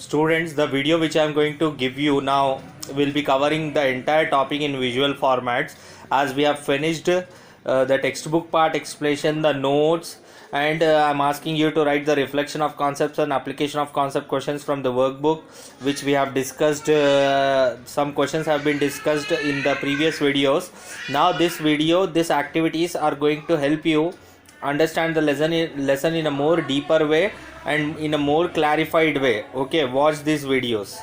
Students, the video which I am going to give you now will be covering the entire topic in visual formats, as we have finished the textbook part explanation, the notes, and I'm asking you to write the reflection of concepts and application of concept questions from the workbook which we have discussed. Some questions have been discussed in the previous videos. Now these activities are going to help you understand the lesson in a more deeper way and in a more clarified way. Okay, watch these videos.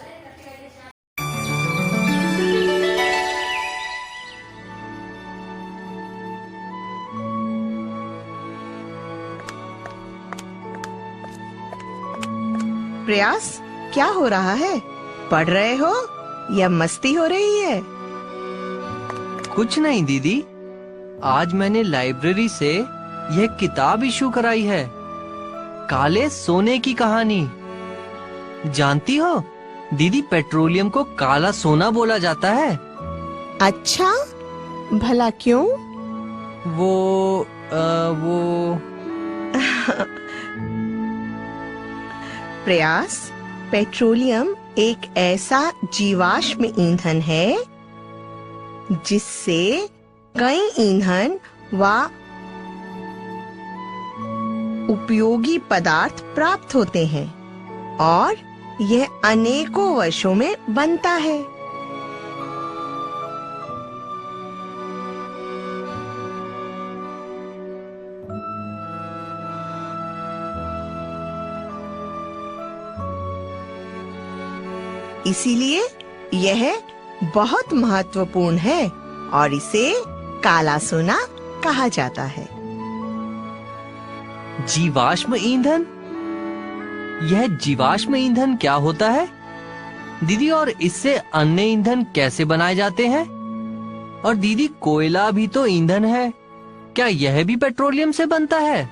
प्रयास, क्या हो रहा है? पढ़ रहे हो या मस्ती हो रही है? कुछ नहीं दीदी, आज मैंने लाइब्रेरी से यह किताब इशू कराई है, काले सोने की कहानी। जानती हो दीदी, पेट्रोलियम को काला सोना बोला जाता है। अच्छा, भला क्यों? वो प्रयास, पेट्रोलियम एक ऐसा जीवाश्म ईंधन है जिससे कई ईंधन व उपयोगी पदार्थ प्राप्त होते हैं और यह अनेकों वर्षों में बनता है। इसीलिए यह बहुत महत्वपूर्ण है और इसे काला सोना कहा जाता है। जीवाश्म ईंधन? यह जीवाश्म ईंधन क्या होता है दीदी, और इससे अन्य ईंधन कैसे बनाए जाते हैं? और दीदी, कोयला भी तो ईंधन है, क्या यह भी पेट्रोलियम से बनता है?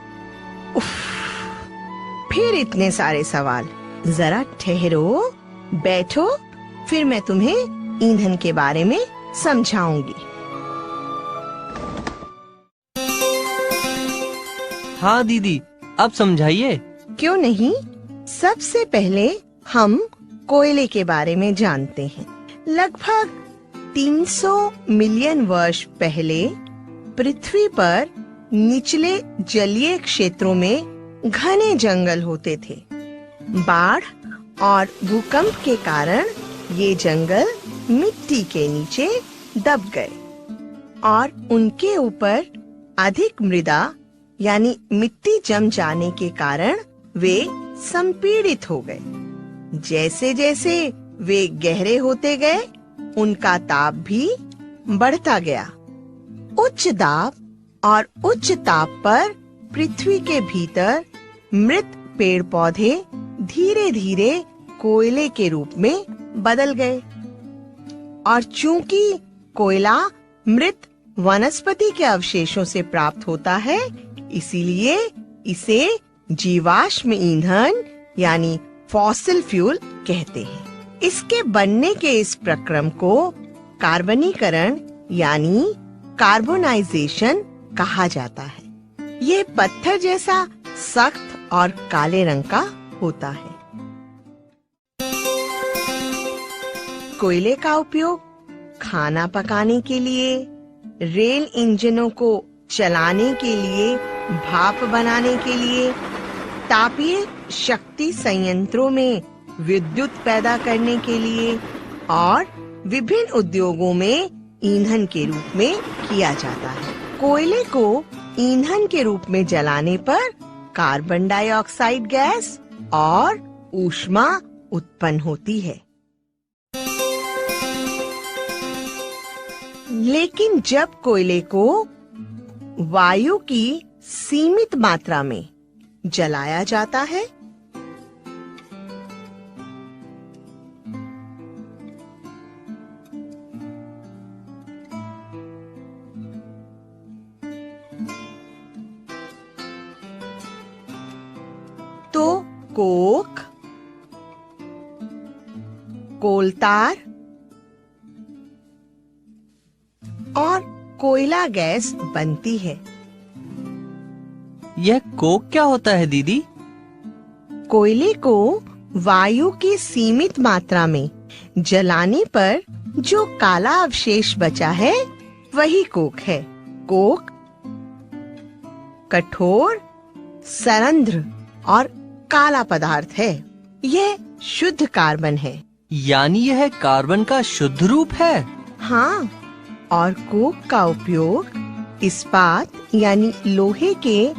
फिर इतने सारे सवाल। जरा ठहरो, बैठो, फिर मैं तुम्हें ईंधन के बारे में समझाऊंगी। हाँ दीदी, अब समझाइए। क्यों नहीं। सबसे पहले हम कोयले के बारे में जानते हैं। लगभग 300 मिलियन वर्ष पहले पृथ्वी पर निचले जलीय क्षेत्रों में घने जंगल होते थे। बाढ़ और भूकंप के कारण ये जंगल मिट्टी के नीचे दब गए और उनके ऊपर अधिक मृदा यानी मिट्टी जम जाने के कारण वे संपीड़ित हो गए। जैसे जैसे वे गहरे होते गए, उनका ताप भी बढ़ता गया। उच्च दाब और उच्च ताप पर पृथ्वी के भीतर मृत पेड़ पौधे धीरे धीरे कोयले के रूप में बदल गए और चूंकि कोयला मृत वनस्पति के अवशेषों से प्राप्त होता है, इसीलिए इसे जीवाश्म ईंधन यानी फॉसिल फ्यूल कहते हैं। इसके बनने के इस प्रक्रम को कार्बनीकरण यानी कार्बोनाइजेशन कहा जाता है। ये पत्थर जैसा सख्त और काले रंग का होता है। कोयले का उपयोग खाना पकाने के लिए, रेल इंजनों को चलाने के लिए, भाप बनाने के लिए, तापीय शक्ति संयंत्रों में विद्युत पैदा करने के लिए और विभिन्न उद्योगों में ईंधन के रूप में किया जाता है। कोयले को ईंधन के रूप में जलाने पर कार्बन डाइऑक्साइड गैस और ऊष्मा उत्पन्न होती है। लेकिन जब कोयले को वायु की सीमित मात्रा में जलाया जाता है, तो कोक, कोलतार और कोयला गैस बनती है। यह कोक क्या होता है दीदी? कोयले को वायु की सीमित मात्रा में जलाने पर जो काला अवशेष बचा है वही कोक है। कोक कठोर, सरंध्र और काला पदार्थ है। यह शुद्ध कार्बन है। यानी यह कार्बन का शुद्ध रूप है। हाँ, और कोक का उपयोग इस्पात यानी लोहे के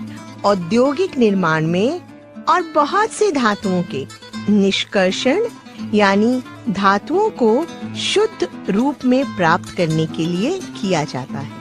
औद्योगिक निर्माण में और बहुत से धातुओं के निष्कर्षण यानी धातुओं को शुद्ध रूप में प्राप्त करने के लिए किया जाता है।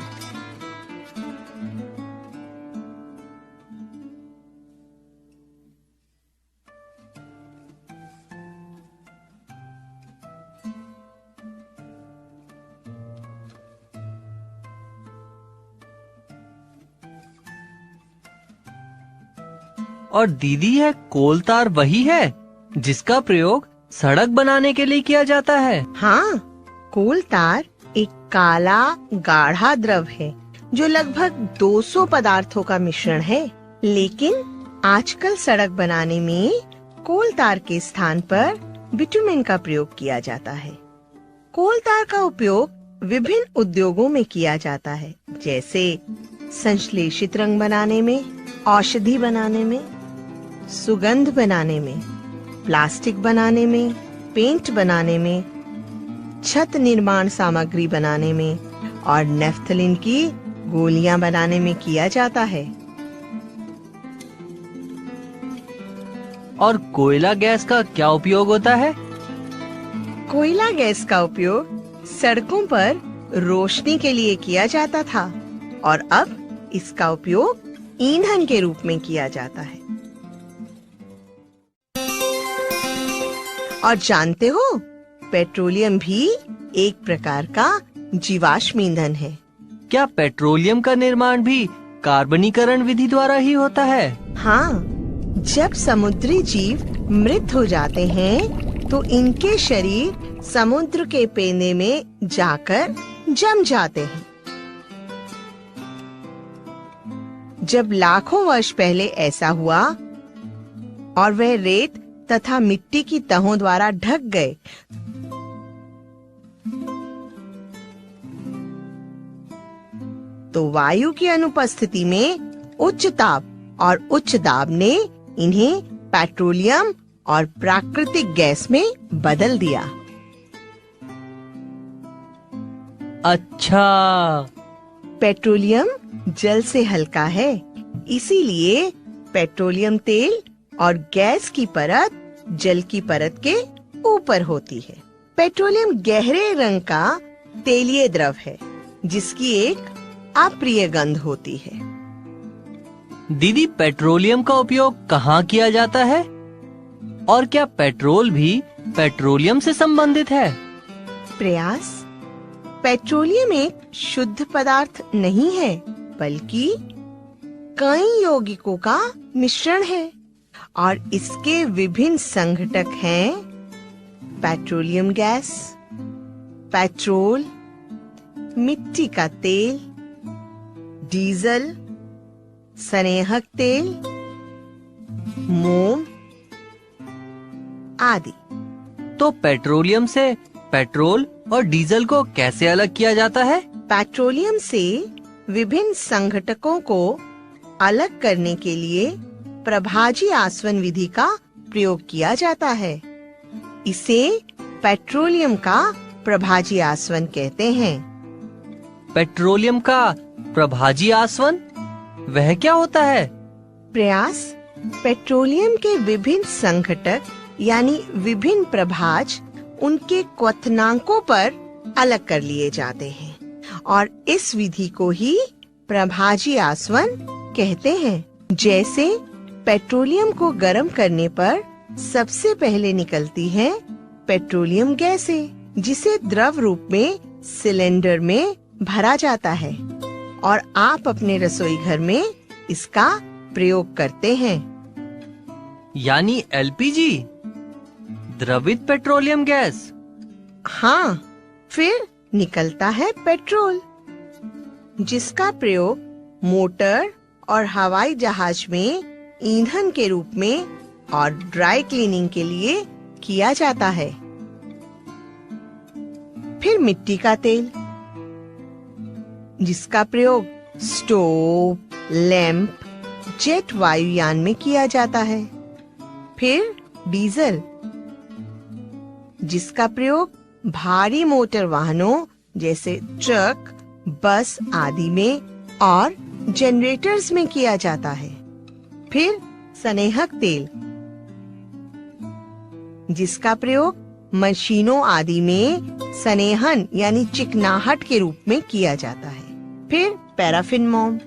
और दीदी, यह कोल तार वही है जिसका प्रयोग सड़क बनाने के लिए किया जाता है। हाँ, कोल तार एक काला गाढ़ा द्रव है जो लगभग 200 पदार्थों का मिश्रण है। लेकिन आजकल सड़क बनाने में कोल तार के स्थान पर बिटुमेन का प्रयोग किया जाता है। कोल तार का उपयोग विभिन्न उद्योगों में किया जाता है, जैसे संश्लेषित रंग बनाने में, औषधि बनाने में, सुगंध बनाने में, प्लास्टिक बनाने में, पेंट बनाने में, छत निर्माण सामग्री बनाने में और नेफ्थलीन की गोलियां बनाने में किया जाता है। और कोयला गैस का क्या उपयोग होता है? कोयला गैस का उपयोग सड़कों पर रोशनी के लिए किया जाता था और अब इसका उपयोग ईंधन के रूप में किया जाता है। और जानते हो, पेट्रोलियम भी एक प्रकार का जीवाश्म ईंधन है। क्या पेट्रोलियम का निर्माण भी कार्बनीकरण विधि द्वारा ही होता है? हाँ, जब समुद्री जीव मृत हो जाते हैं तो इनके शरीर समुद्र के पेने में जाकर जम जाते हैं। जब लाखों वर्ष पहले ऐसा हुआ और वह रेत तथा मिट्टी की तहों द्वारा ढक गए, तो वायु की अनुपस्थिति में उच्च ताप और उच्च दाब ने इन्हें पेट्रोलियम और प्राकृतिक गैस में बदल दिया। अच्छा, पेट्रोलियम जल से हल्का है, इसीलिए पेट्रोलियम तेल और गैस की परत जल की परत के ऊपर होती है। पेट्रोलियम गहरे रंग का तेलीय द्रव है जिसकी एक अप्रिय गंध होती है। दीदी, पेट्रोलियम का उपयोग कहाँ किया जाता है? और क्या पेट्रोल भी पेट्रोलियम से संबंधित है? प्रयास, पेट्रोलियम एक शुद्ध पदार्थ नहीं है, बल्कि कई यौगिकों का मिश्रण है और इसके विभिन्न संघटक हैं पेट्रोलियम गैस, पेट्रोल, मिट्टी का तेल, डीजल, स्नेहक तेल, मोम आदि। तो पेट्रोलियम से पेट्रोल और डीजल को कैसे अलग किया जाता है? पेट्रोलियम से विभिन्न संघटकों को अलग करने के लिए प्रभाजी आसवन विधि का प्रयोग किया जाता है। इसे पेट्रोलियम का प्रभाजी आसवन कहते हैं। पेट्रोलियम का प्रभाजी आसवन वह क्या होता है? प्रयास, पेट्रोलियम के विभिन्न संघटक यानी विभिन्न प्रभाज उनके क्वथनांकों पर अलग कर लिए जाते हैं और इस विधि को ही प्रभाजी आसवन कहते हैं। जैसे पेट्रोलियम को गर्म करने पर सबसे पहले निकलती है पेट्रोलियम गैसें, जिसे द्रव रूप में सिलेंडर में भरा जाता है और आप अपने रसोई घर में इसका प्रयोग करते हैं। यानी एलपीजी, द्रवित पेट्रोलियम गैस। हाँ, फिर निकलता है पेट्रोल, जिसका प्रयोग मोटर और हवाई जहाज में ईंधन के रूप में और ड्राई क्लीनिंग के लिए किया जाता है। फिर मिट्टी का तेल, जिसका प्रयोग स्टोव, लैंप, जेट वायुयान में किया जाता है। फिर डीजल, जिसका प्रयोग भारी मोटर वाहनों जैसे ट्रक, बस आदि में और जनरेटर्स में किया जाता है। फिर स्नेहक तेल, जिसका प्रयोग मशीनों आदि में स्नेहन यानी चिकनाहट के रूप में किया जाता है। फिर पैराफिन मोम,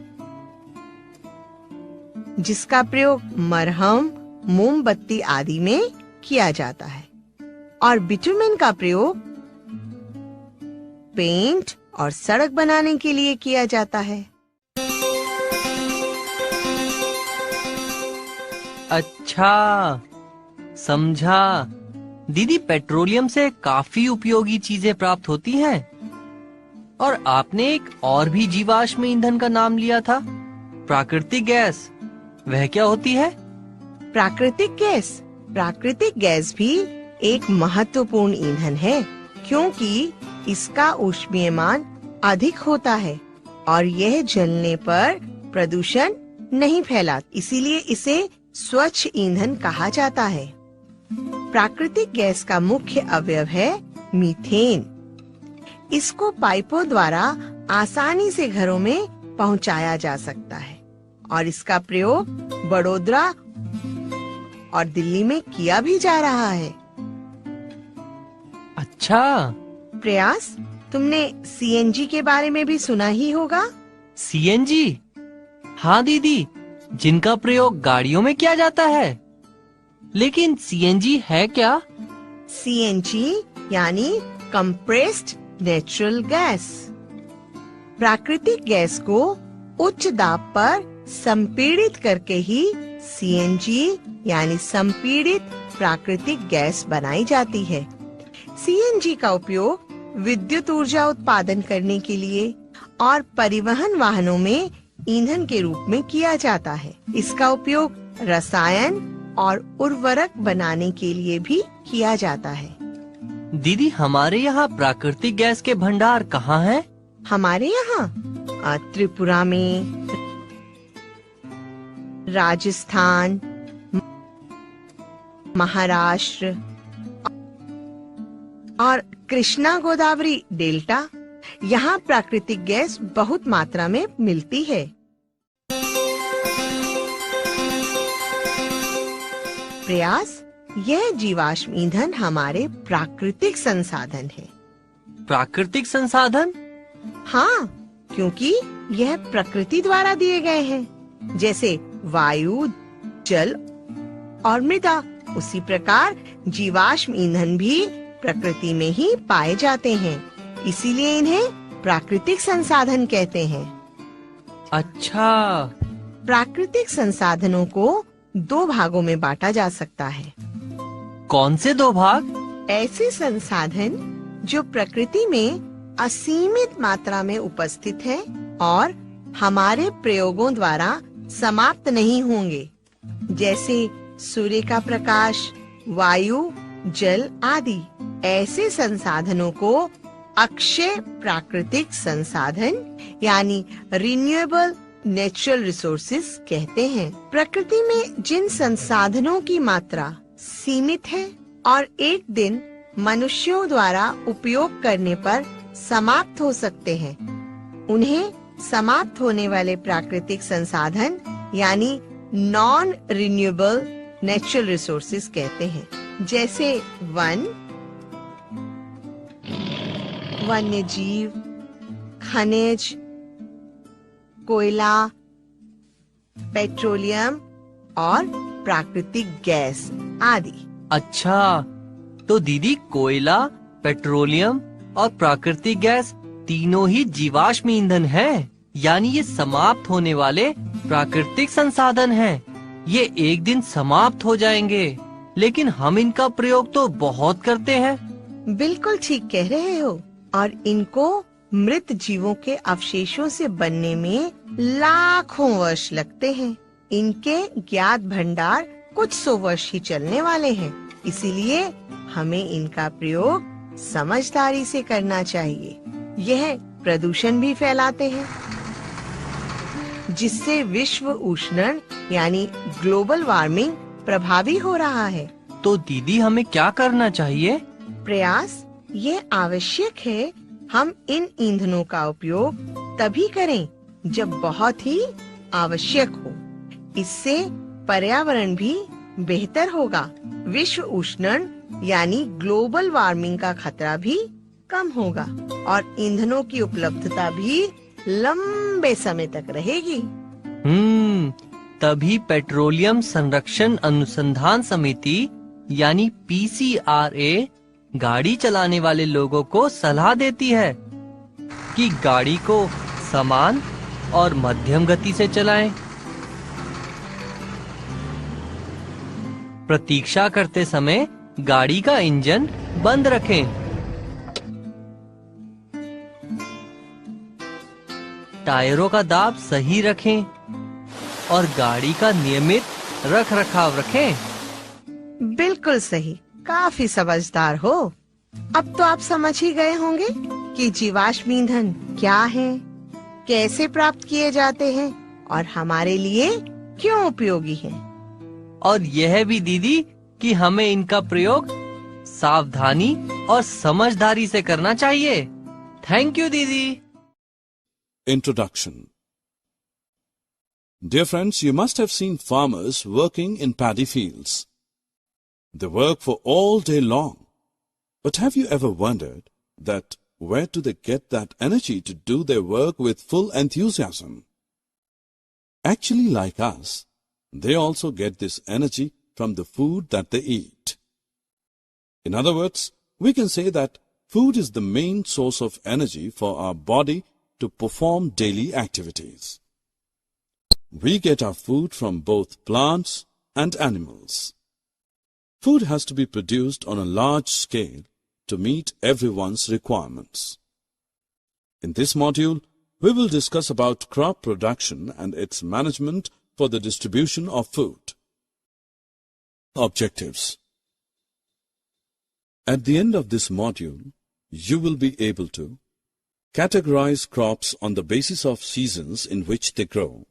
जिसका प्रयोग मरहम, मोमबत्ती आदि में किया जाता है। और बिटुमेन का प्रयोग पेंट और सड़क बनाने के लिए किया जाता है। अच्छा, समझा। दीदी, पेट्रोलियम से काफी उपयोगी चीजें प्राप्त होती हैं। और आपने एक और भी जीवाश्म ईंधन का नाम लिया था, प्राकृतिक गैस। वह क्या होती है? प्राकृतिक गैस भी एक महत्वपूर्ण ईंधन है, क्योंकि इसका ऊष्मीयमान अधिक होता है और यह जलने पर प्रदूषण नहीं फैलाता, इसीलिए इसे स्वच्छ ईंधन कहा जाता है। प्राकृतिक गैस का मुख्य अवयव है मीथेन। इसको पाइपों द्वारा आसानी से घरों में पहुंचाया जा सकता है और इसका प्रयोग बड़ोदरा और दिल्ली में किया भी जा रहा है। अच्छा। प्रयास, तुमने सीएनजी के बारे में भी सुना ही होगा। सीएनजी? हाँ दीदी, जिनका प्रयोग गाड़ियों में किया जाता है। लेकिन सीएनजी है क्या? सीएनजी यानी कंप्रेस्ड नेचुरल गैस। प्राकृतिक गैस को उच्च दाब पर संपीड़ित करके ही सीएनजी यानी संपीड़ित प्राकृतिक गैस बनाई जाती है। सीएनजी का उपयोग विद्युत ऊर्जा उत्पादन करने के लिए और परिवहन वाहनों में ईंधन के रूप में किया जाता है। इसका उपयोग रसायन और उर्वरक बनाने के लिए भी किया जाता है। दीदी, हमारे यहाँ प्राकृतिक गैस के भंडार कहाँ हैं? हमारे यहाँ त्रिपुरा में, राजस्थान, महाराष्ट्र और कृष्णा गोदावरी डेल्टा, यहाँ प्राकृतिक गैस बहुत मात्रा में मिलती है। प्रयास, यह जीवाश्म ईंधन हमारे प्राकृतिक संसाधन है। प्राकृतिक संसाधन? हाँ, क्योंकि यह प्रकृति द्वारा दिए गए हैं, जैसे वायु, जल और मृदा। उसी प्रकार जीवाश्म ईंधन भी प्रकृति में ही पाए जाते हैं, इसीलिए इन्हें प्राकृतिक संसाधन कहते हैं। अच्छा। प्राकृतिक संसाधनों को दो भागों में बांटा जा सकता है। कौन से दो भाग? ऐसे संसाधन जो प्रकृति में असीमित मात्रा में उपस्थित हैं और हमारे प्रयोगों द्वारा समाप्त नहीं होंगे, जैसे सूर्य का प्रकाश, वायु, जल आदि। ऐसे संसाधनों को अक्षय प्राकृतिक संसाधन यानी रिन्यूएबल नेचुरल रिसोर्सेज कहते हैं। प्रकृति में जिन संसाधनों की मात्रा सीमित है और एक दिन मनुष्यों द्वारा उपयोग करने पर समाप्त हो सकते हैं, उन्हें समाप्त होने वाले प्राकृतिक संसाधन यानी नॉन रिन्यूएबल नेचुरल रिसोर्सेज कहते हैं, जैसे वन, वन्य जीव, खनिज, कोयला, पेट्रोलियम और प्राकृतिक गैस आदि। अच्छा, तो दीदी, कोयला, पेट्रोलियम और प्राकृतिक गैस तीनों ही जीवाश्म ईंधन हैं, यानी ये समाप्त होने वाले प्राकृतिक संसाधन हैं। ये एक दिन समाप्त हो जाएंगे, लेकिन हम इनका प्रयोग तो बहुत करते हैं। बिल्कुल ठीक कह रहे हो, और इनको मृत जीवों के अवशेषों से बनने में लाखों वर्ष लगते हैं। इनके ज्ञात भंडार कुछ 100 वर्ष ही चलने वाले हैं, इसीलिए हमें इनका प्रयोग समझदारी से करना चाहिए। यह प्रदूषण भी फैलाते हैं, जिससे विश्व उष्णन यानी ग्लोबल वार्मिंग प्रभावी हो रहा है। तो दीदी हमें क्या करना चाहिए? प्रयास ये आवश्यक है हम इन ईंधनों का उपयोग तभी करें जब बहुत ही आवश्यक हो। इससे पर्यावरण भी बेहतर होगा, विश्व उष्णन यानी ग्लोबल वार्मिंग का खतरा भी कम होगा और ईंधनों की उपलब्धता भी लंबे समय तक रहेगी। तभी पेट्रोलियम संरक्षण अनुसंधान समिति यानी PCRA गाड़ी चलाने वाले लोगों को सलाह देती है कि गाड़ी को समान और मध्यम गति से चलाएं। प्रतीक्षा करते समय गाड़ी का इंजन बंद रखें। टायरों का दाब सही रखें और गाड़ी का नियमित रख रखाव रखें। बिल्कुल सही, काफी समझदार हो। अब तो आप समझ ही गए होंगे कि जीवाश्म ईंधन क्या है, कैसे प्राप्त किए जाते हैं और हमारे लिए क्यों उपयोगी हैं। और यह भी दीदी कि हमें इनका प्रयोग सावधानी और समझदारी से करना चाहिए। थैंक यू दीदी। Introduction. Dear friends, you must have seen farmers working in paddy fields. They work for all day long. But have you ever wondered that where do they get that energy to do their work with full enthusiasm? Actually, like us, they also get this energy from the food that they eat. In other words, we can say that food is the main source of energy for our body to perform daily activities. We get our food from both plants and animals. Food has to be produced on a large scale to meet everyone's requirements. In this module, we will discuss about crop production and its management for the distribution of food. Objectives. At the end of this module, you will be able to categorize crops on the basis of seasons in which they grow,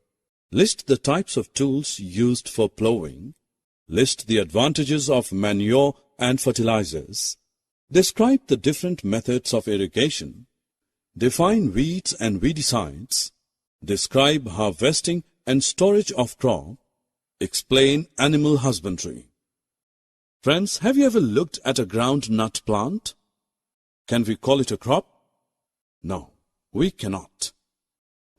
list the types of tools used for plowing, list the advantages of manure and fertilizers, describe the different methods of irrigation, define weeds and weedicides, describe harvesting and storage of crop, explain animal husbandry. Friends, have you ever looked at a groundnut plant? Can we call it a crop? No, we cannot.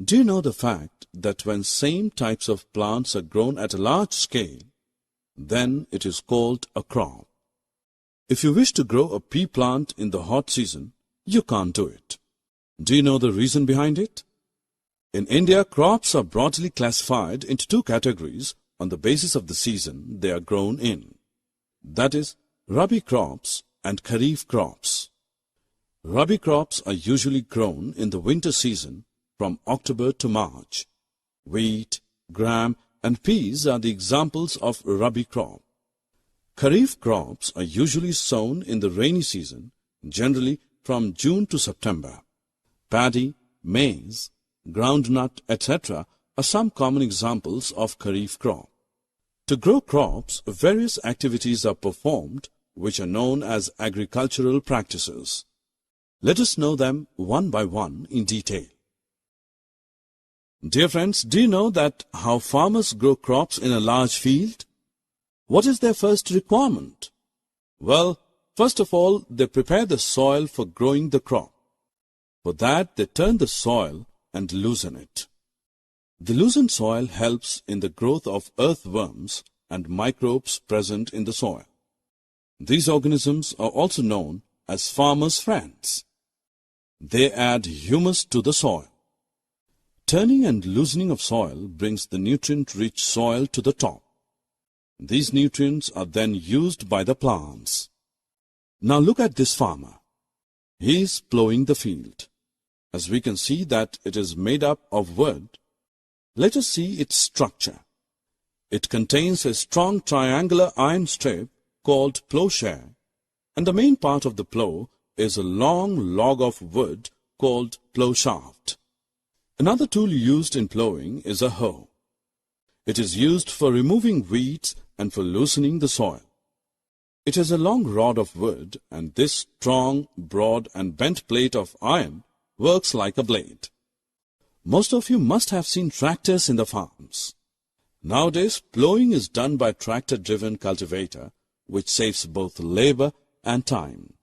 Do you know the fact that when same types of plants are grown at a large scale, then it is called a crop? If you wish to grow a pea plant in the hot season, you can't do it. Do you know the reason behind it? In India, crops are broadly classified into two categories on the basis of the season they are grown in. That is, Rabi crops and Kharif crops. Rabi crops are usually grown in the winter season from October to March. Wheat, gram and peas are the examples of Rabi crop. Kharif crops are usually sown in the rainy season, generally from June to September. Paddy, maize, groundnut, etc. are some common examples of Kharif crop. To grow crops, various activities are performed which are known as agricultural practices. Let us know them one by one in detail. Dear friends, do you know that how farmers grow crops in a large field? What is their first requirement? Well, first of all, they prepare the soil for growing the crop. For that, they turn the soil and loosen it. The loosened soil helps in the growth of earthworms and microbes present in the soil. These organisms are also known as farmers' friends. They add humus to the soil. Turning and loosening of soil brings the nutrient-rich soil to the top. These nutrients are then used by the plants. Now look at this farmer. He is plowing the field. As we can see that it is made up of wood, let us see its structure. It contains a strong triangular iron strip called plowshare, and the main part of the plow is a long log of wood called plow shaft. Another tool used in plowing is a hoe. It is used for removing weeds and for loosening the soil. It has a long rod of wood, and this strong, broad and bent plate of iron works like a blade. Most of you must have seen tractors in the farms. Nowadays, plowing is done by tractor-driven cultivator, which saves both labor and time.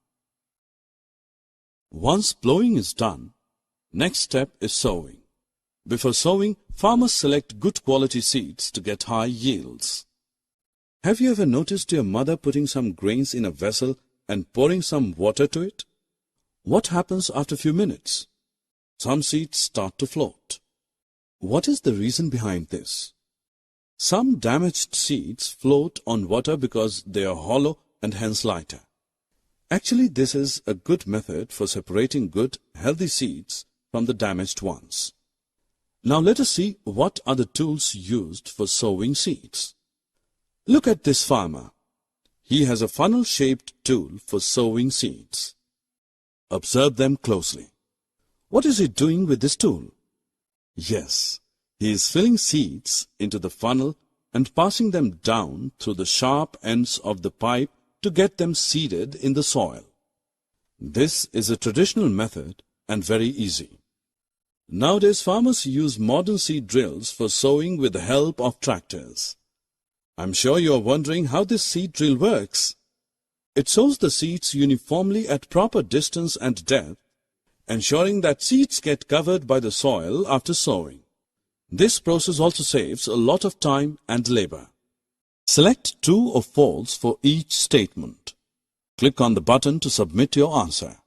Once plowing is done, next step is sowing. Before sowing, farmers select good quality seeds to get high yields. Have you ever noticed your mother putting some grains in a vessel and pouring some water to it? What happens after a few minutes? Some seeds start to float. What is the reason behind this? Some damaged seeds float on water because they are hollow and hence lighter. Actually, this is a good method for separating good, healthy seeds from the damaged ones. Now let us see what are the tools used for sowing seeds. Look at this farmer. He has a funnel-shaped tool for sowing seeds. Observe them closely. What is he doing with this tool? Yes, he is filling seeds into the funnel and passing them down through the sharp ends of the pipe to get them seeded in the soil. This is a traditional method and very easy. Nowadays, farmers use modern seed drills for sowing with the help of tractors. I'm sure you are wondering how this seed drill works. It sows the seeds uniformly at proper distance and depth, ensuring that seeds get covered by the soil after sowing. This process also saves a lot of time and labor. Select true or false for each statement. Click on the button to submit your answer.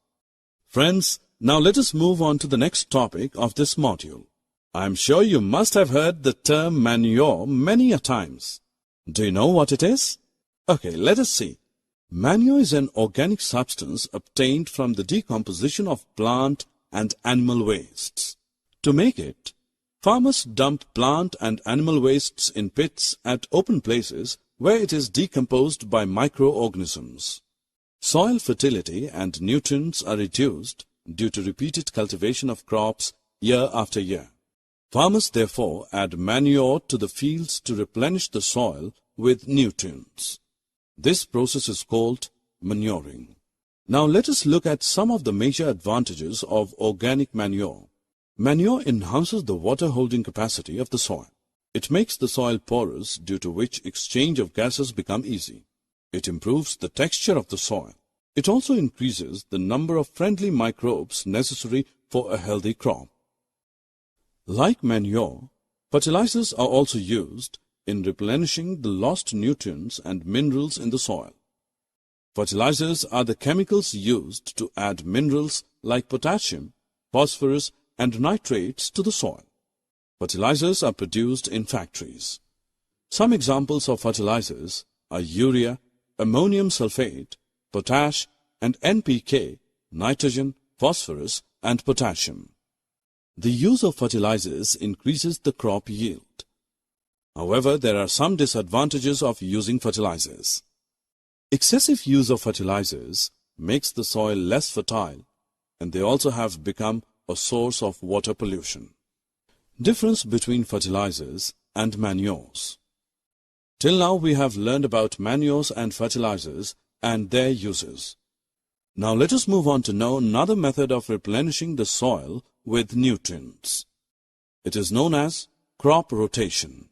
Friends, now let us move on to the next topic of this module. I am sure you must have heard the term manure many a times. Do you know what it is? Okay, let us see. Manure is an organic substance obtained from the decomposition of plant and animal wastes. To make it, farmers dump plant and animal wastes in pits at open places where it is decomposed by microorganisms. Soil fertility and nutrients are reduced due to repeated cultivation of crops year after year. Farmers therefore add manure to the fields to replenish the soil with nutrients. This process is called manuring. Now let us look at some of the major advantages of organic manure. Manure enhances the water-holding capacity of the soil. It makes the soil porous, due to which exchange of gases become easy. It improves the texture of the soil. It also increases the number of friendly microbes necessary for a healthy crop. Like manure, fertilizers are also used in replenishing the lost nutrients and minerals in the soil. Fertilizers are the chemicals used to add minerals like potassium, phosphorus, and nitrates to the soil. Fertilizers are produced in factories. Some examples of fertilizers are urea, ammonium sulfate, potash, and NPK, nitrogen, phosphorus, and potassium. The use of fertilizers increases the crop yield. However, there are some disadvantages of using fertilizers. Excessive use of fertilizers makes the soil less fertile, and they also have become a source of water pollution. Difference between fertilizers and manures. Till now we have learned about manures and fertilizers and their uses. Now let us move on to know another method of replenishing the soil with nutrients. It is known as crop rotation.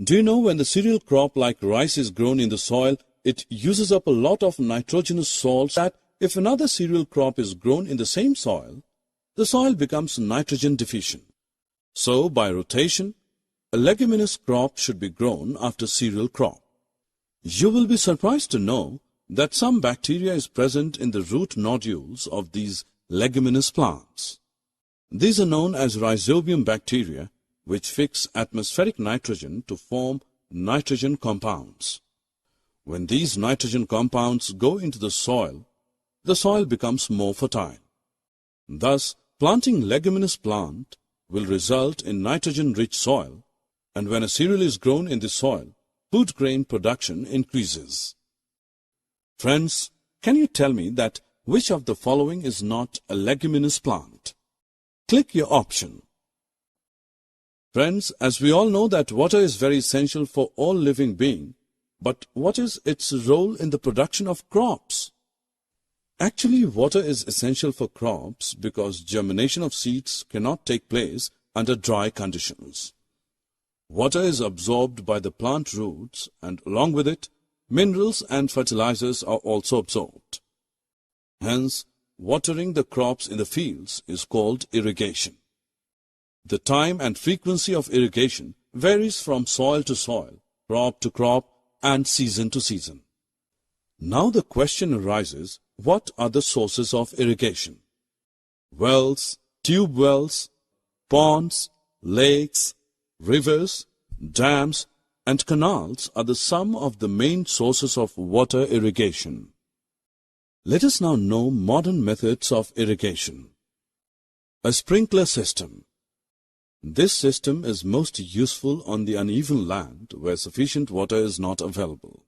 Do you know when the cereal crop like rice is grown in the soil, it uses up a lot of nitrogenous salts that if another cereal crop is grown in the same soil, the soil becomes nitrogen deficient. So, by rotation, a leguminous crop should be grown after cereal crop. You will be surprised to know that some bacteria is present in the root nodules of these leguminous plants. These are known as rhizobium bacteria, which fix atmospheric nitrogen to form nitrogen compounds. When these nitrogen compounds go into the soil becomes more fertile. Thus, planting leguminous plant will result in nitrogen-rich soil, and when a cereal is grown in this soil, food grain production increases. Friends, can you tell me that which of the following is not a leguminous plant? Click your option. Friends, as we all know that water is very essential for all living being, but what is its role in the production of crops? Actually, water is essential for crops because germination of seeds cannot take place under dry conditions. Water is absorbed by the plant roots, and along with it, minerals and fertilizers are also absorbed. Hence, watering the crops in the fields is called irrigation. The time and frequency of irrigation varies from soil to soil, crop to crop, and season to season. Now the question arises, what are the sources of irrigation? Wells, tube wells, ponds, lakes, rivers, dams, and canals are the some of the main sources of water irrigation. Let us now know modern methods of irrigation. A sprinkler system. This system is most useful on the uneven land where sufficient water is not available.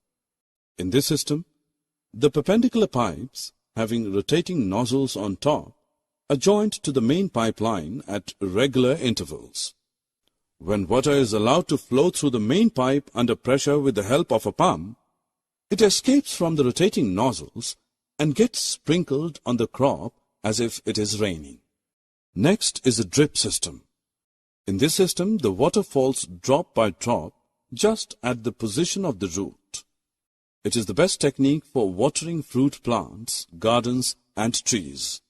In this system, the perpendicular pipes, having rotating nozzles on top, are joined to the main pipeline at regular intervals. When water is allowed to flow through the main pipe under pressure with the help of a pump, it escapes from the rotating nozzles and gets sprinkled on the crop as if it is raining. Next is a drip system. In this system, the water falls drop by drop just at the position of the root. It is the best technique for watering fruit plants, gardens, and trees.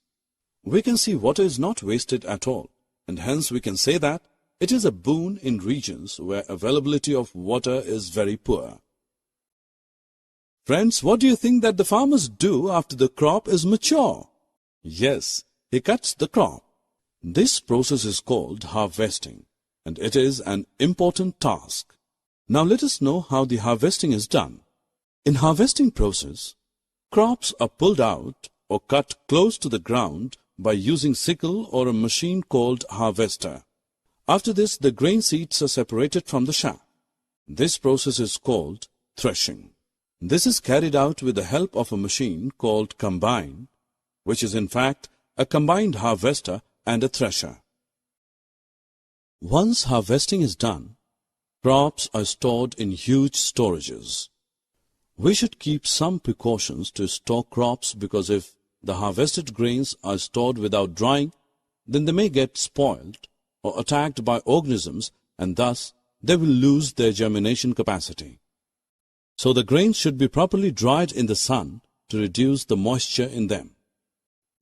We can see water is not wasted at all, and hence we can say that it is a boon in regions where availability of water is very poor. Friends, what do you think that the farmers do after the crop is mature? Yes, he cuts the crop. This process is called harvesting, and it is an important task. Now let us know how the harvesting is done. In harvesting process, crops are pulled out or cut close to the ground by using sickle or a machine called harvester. After this, the grain seeds are separated from the chaff. This process is called threshing. This is carried out with the help of a machine called combine, which is in fact a combined harvester and a thresher. Once harvesting is done, crops are stored in huge storages. We should keep some precautions to store crops because if the harvested grains are stored without drying, then they may get spoiled or attacked by organisms, and thus they will lose their germination capacity. So the grains should be properly dried in the sun to reduce the moisture in them.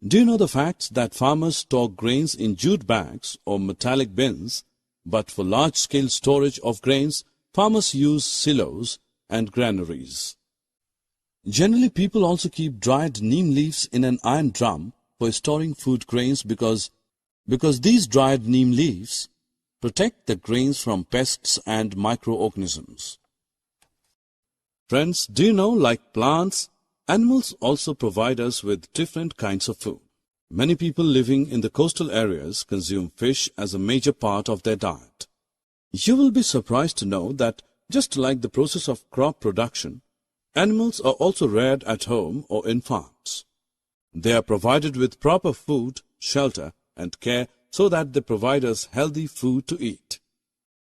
Do you know the fact that farmers store grains in jute bags or metallic bins, but for large-scale storage of grains, farmers use silos and granaries. Generally, people also keep dried neem leaves in an iron drum for storing food grains because these dried neem leaves protect the grains from pests and microorganisms. Friends, do you know, like plants, animals also provide us with different kinds of food. Many people living in the coastal areas consume fish as a major part of their diet. You will be surprised to know that just like the process of crop production, animals are also reared at home or in farms. They are provided with proper food, shelter, and care so that they provide us healthy food to eat.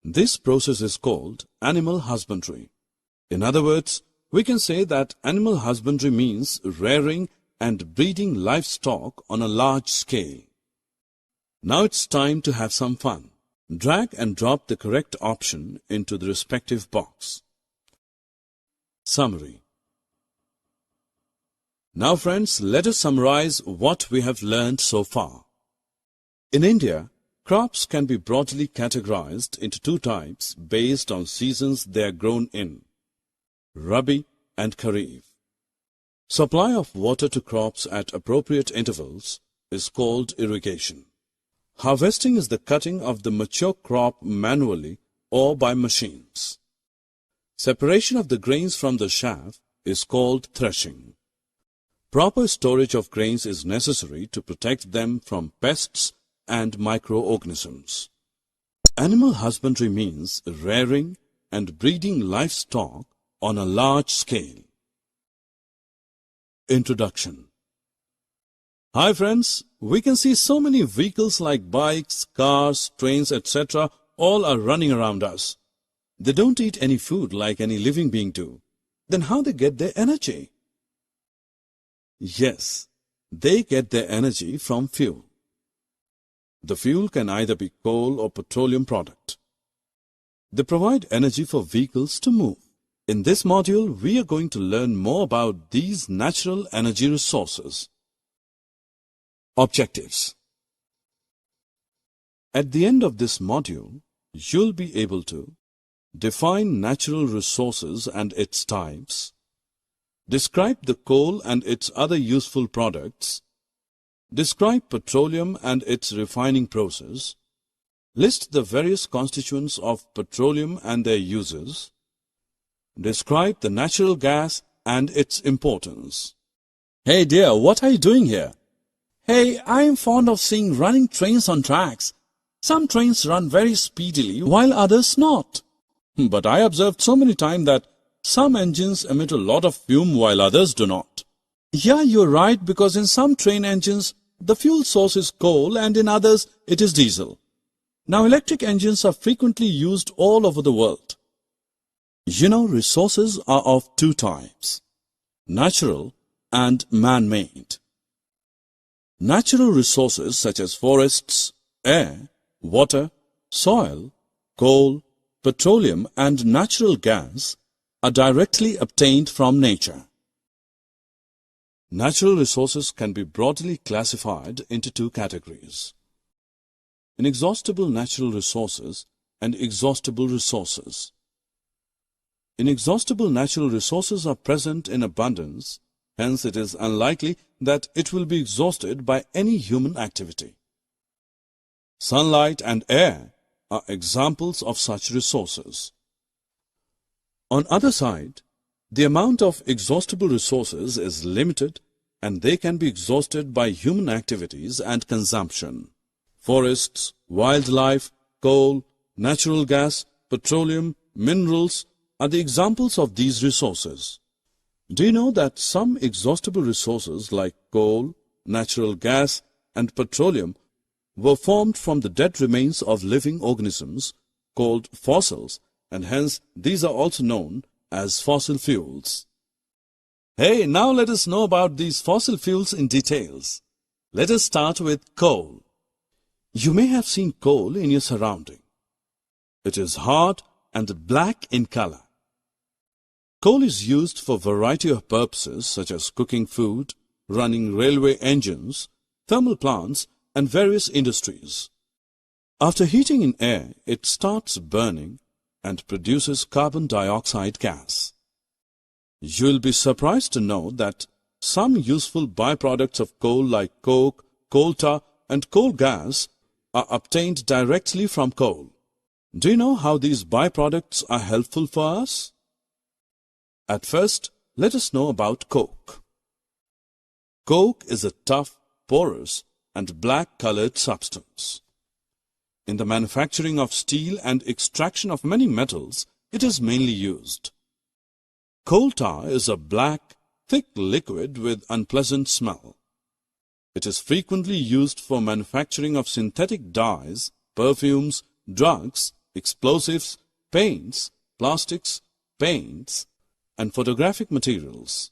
This process is called animal husbandry. In other words, we can say that animal husbandry means rearing and breeding livestock on a large scale. Now it's time to have some fun. Drag and drop the correct option into the respective box. Summary. Now friends, let us summarize what we have learned so far. In India, crops can be broadly categorized into two types based on seasons they are grown in: Rabi and Kharif. Supply of water to crops at appropriate intervals is called irrigation. Harvesting is the cutting of the mature crop manually or by machines. Separation of the grains from the chaff is called threshing. Proper storage of grains is necessary to protect them from pests and microorganisms. Animal husbandry means rearing and breeding livestock on a large scale. Introduction. Hi friends, we can see so many vehicles like bikes, cars, trains, etc. all are running around us. They don't eat any food like any living being do. Then how they get their energy? Yes, they get their energy from fuel. The fuel can either be coal or petroleum product. They provide energy for vehicles to move. In this module, we are going to learn more about these natural energy resources. Objectives. At the end of this module, you'll be able to define natural resources and its types, describe the coal and its other useful products, describe petroleum and its refining process, list the various constituents of petroleum and their uses, describe the natural gas and its importance. Hey dear, what are you doing here? Hey, I am fond of seeing running trains on tracks. Some trains run very speedily while others not. But I observed so many times that some engines emit a lot of fume while others do not. Yeah, you're right, because in some train engines, the fuel source is coal and in others it is diesel. Now electric engines are frequently used all over the world. You know, resources are of two types, natural and man-made. Natural resources such as forests, air, water, soil, coal, petroleum and natural gas are directly obtained from nature. Natural resources can be broadly classified into two categories: inexhaustible natural resources and exhaustible resources. Inexhaustible natural resources are present in abundance, hence it is unlikely that it will be exhausted by any human activity. Sunlight and air are examples of such resources. On other side, the amount of exhaustible resources is limited and they can be exhausted by human activities and consumption. Forests, wildlife, coal, natural gas, petroleum, minerals are the examples of these resources. Do you know that some exhaustible resources like coal, natural gas and petroleum were formed from the dead remains of living organisms called fossils, and hence these are also known as fossil fuels. Hey, now let us know about these fossil fuels in details. Let us start with coal. You may have seen coal in your surrounding. It is hard and black in color. Coal is used for a variety of purposes such as cooking food, running railway engines, thermal plants, and various industries. After heating in air, it starts burning and produces carbon dioxide gas. You will be surprised to know that some useful byproducts of coal like coke, coal tar, and coal gas are obtained directly from coal. Do you know how these byproducts are helpful for us? At first, let us know about coke. Coke is a tough, porous, and black-colored substance. In the manufacturing of steel and extraction of many metals, it is mainly used. Coal tar is a black, thick liquid with unpleasant smell. It is frequently used for manufacturing of synthetic dyes, perfumes, drugs, explosives, paints, plastics, paints, and photographic materials.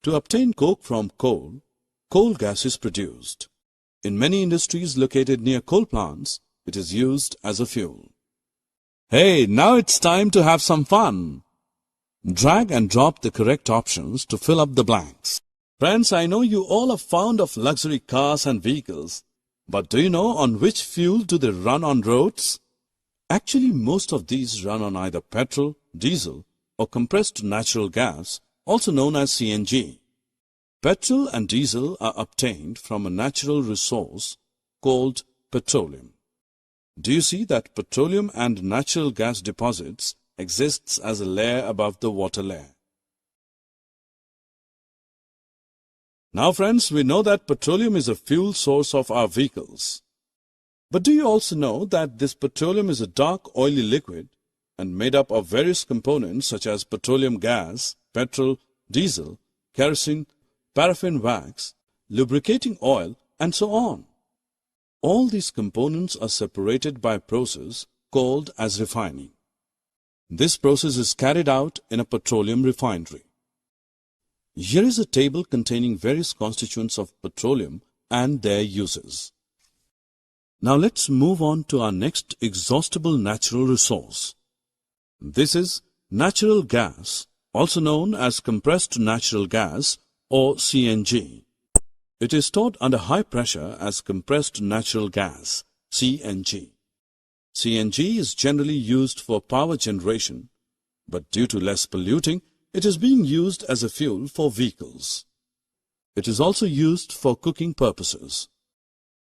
To obtain coke from coal, coal gas is produced. In many industries located near coal plants, it is used as a fuel. Hey, now it's time to have some fun. Drag and drop the correct options to fill up the blanks. Friends, I know you all are fond of luxury cars and vehicles, but do you know on which fuel do they run on roads? Actually, most of these run on either petrol, diesel, or compressed natural gas, also known as CNG. Petrol and diesel are obtained from a natural resource called petroleum. Do you see that petroleum and natural gas deposits exists as a layer above the water layer? Now friends, we know that petroleum is a fuel source of our vehicles. But do you also know that this petroleum is a dark oily liquid and made up of various components such as petroleum gas, petrol, diesel, kerosene, paraffin wax, lubricating oil, and so on. All these components are separated by a process called as refining. This process is carried out in a petroleum refinery. Here is a table containing various constituents of petroleum and their uses. Now let's move on to our next exhaustible natural resource. This is natural gas, also known as compressed natural gas or CNG. It is stored under high pressure as compressed natural gas, CNG. CNG is generally used for power generation, but due to less polluting, it is being used as a fuel for vehicles. It is also used for cooking purposes.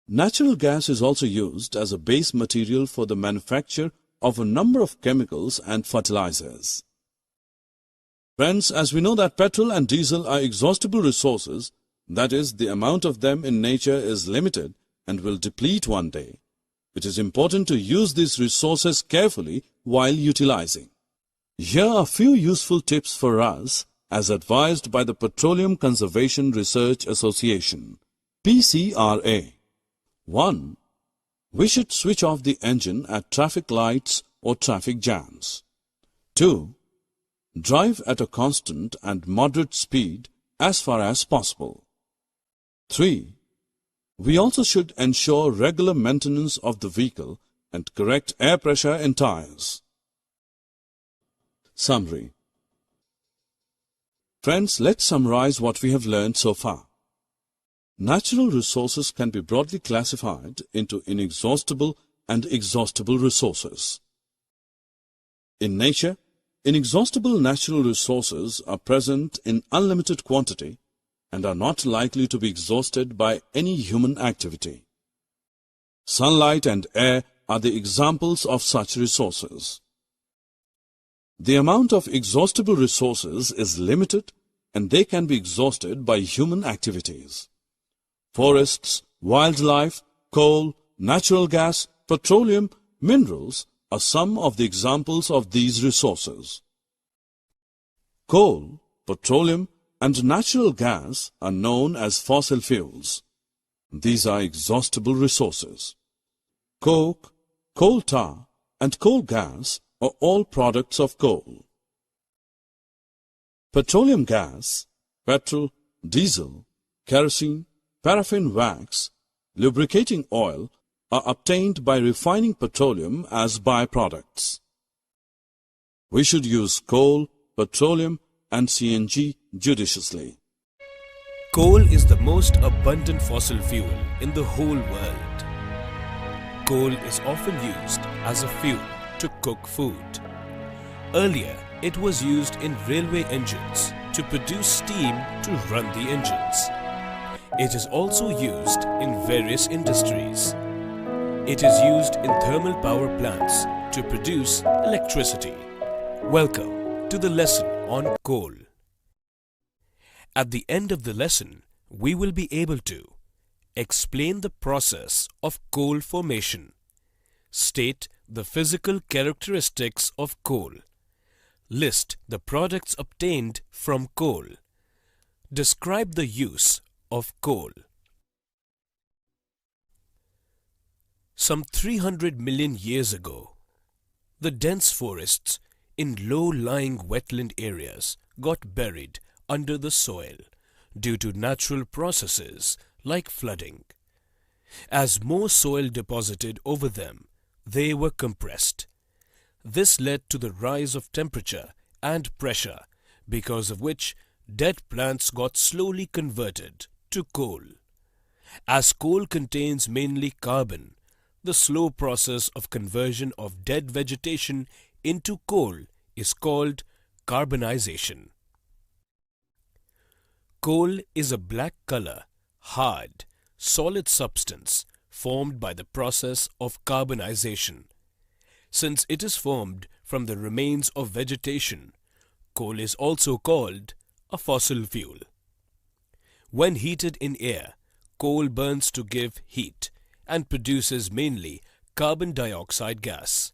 Natural gas is also used as a base material for the manufacture of a number of chemicals and fertilizers. Friends, as we know that petrol and diesel are exhaustible resources, that is, the amount of them in nature is limited and will deplete one day, it is important to use these resources carefully while utilizing. Here are a few useful tips for us as advised by the Petroleum Conservation Research Association, PCRA. 1. We should switch off the engine at traffic lights or traffic jams. 2. Drive at a constant and moderate speed as far as possible. 3. We also should ensure regular maintenance of the vehicle and correct air pressure in tires. Summary. Friends, let's summarize what we have learned so far. Natural resources can be broadly classified into inexhaustible and exhaustible resources. In nature, inexhaustible natural resources are present in unlimited quantity and are not likely to be exhausted by any human activity. Sunlight and air are the examples of such resources. The amount of exhaustible resources is limited and they can be exhausted by human activities. Forests, wildlife, coal, natural gas, petroleum, minerals are some of the examples of these resources. Coal, petroleum, and natural gas are known as fossil fuels. These are exhaustible resources. Coke, coal tar, and coal gas are all products of coal. Petroleum gas, petrol, diesel, kerosene, paraffin wax, lubricating oil are obtained by refining petroleum as byproducts. We should use coal, petroleum, and CNG judiciously. Coal is the most abundant fossil fuel in the whole world. Coal is often used as a fuel to cook food. Earlier, it was used in railway engines to produce steam to run the engines. It is also used in various industries. It is used in thermal power plants to produce electricity. Welcome to the lesson on coal. At the end of the lesson, we will be able to explain the process of coal formation, state the physical characteristics of coal, list the products obtained from coal, describe the use of coal. Some 300 million years ago, the dense forests in low-lying wetland areas got buried under the soil due to natural processes like flooding. As more soil deposited over them, they were compressed. This led to the rise of temperature and pressure, because of which dead plants got slowly converted to coal. As coal contains mainly carbon, the slow process of conversion of dead vegetation into coal is called carbonization. Coal is a black color, hard, solid substance formed by the process of carbonization. Since it is formed from the remains of vegetation, coal is also called a fossil fuel. When heated in air, coal burns to give heat and produces mainly carbon dioxide gas.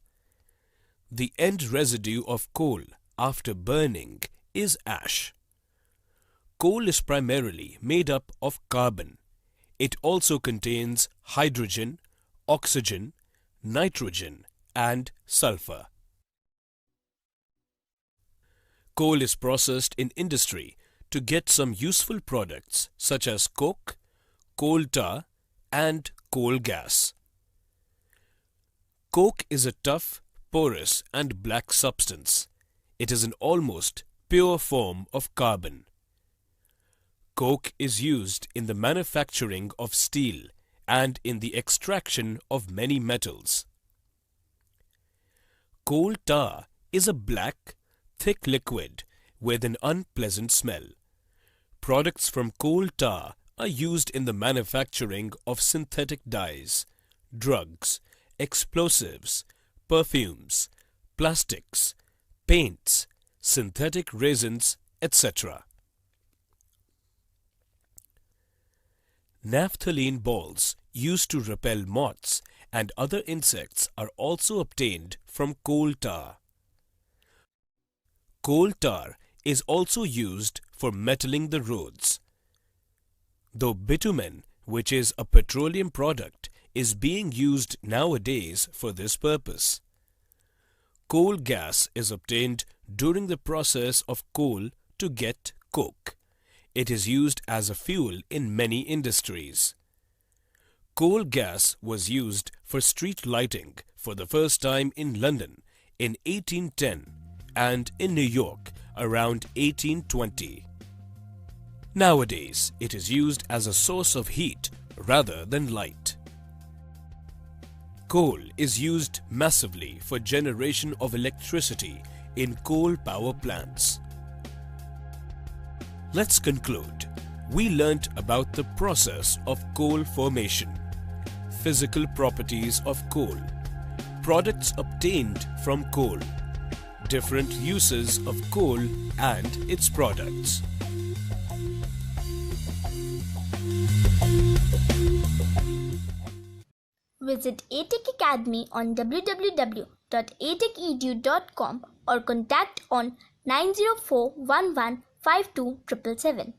The end residue of coal after burning is ash. Coal is primarily made up of carbon. It also contains hydrogen, oxygen, nitrogen, and sulfur. Coal is processed in industry to get some useful products such as coke, coal tar, and coal gas. Coke is a tough, porous, and black substance. It is an almost pure form of carbon. Coke is used in the manufacturing of steel and in the extraction of many metals. Coal tar is a black, thick liquid with an unpleasant smell. Products from coal tar are used in the manufacturing of synthetic dyes, drugs, explosives, perfumes, plastics, paints, synthetic resins, etc. Naphthalene balls used to repel moths and other insects are also obtained from coal tar. Coal tar is also used for metaling the roads. Though bitumen, which is a petroleum product, is being used nowadays for this purpose. Coal gas is obtained during the process of coal to get coke. It is used as a fuel in many industries. Coal gas was used for street lighting for the first time in London in 1810 and in New York around 1820. Nowadays, it is used as a source of heat rather than light. Coal is used massively for generation of electricity in coal power plants. Let's conclude. We learnt about the process of coal formation, physical properties of coal, products obtained from coal, different uses of coal and its products. Visit ATEC Academy on www.atechedu.com or contact on 90411527777.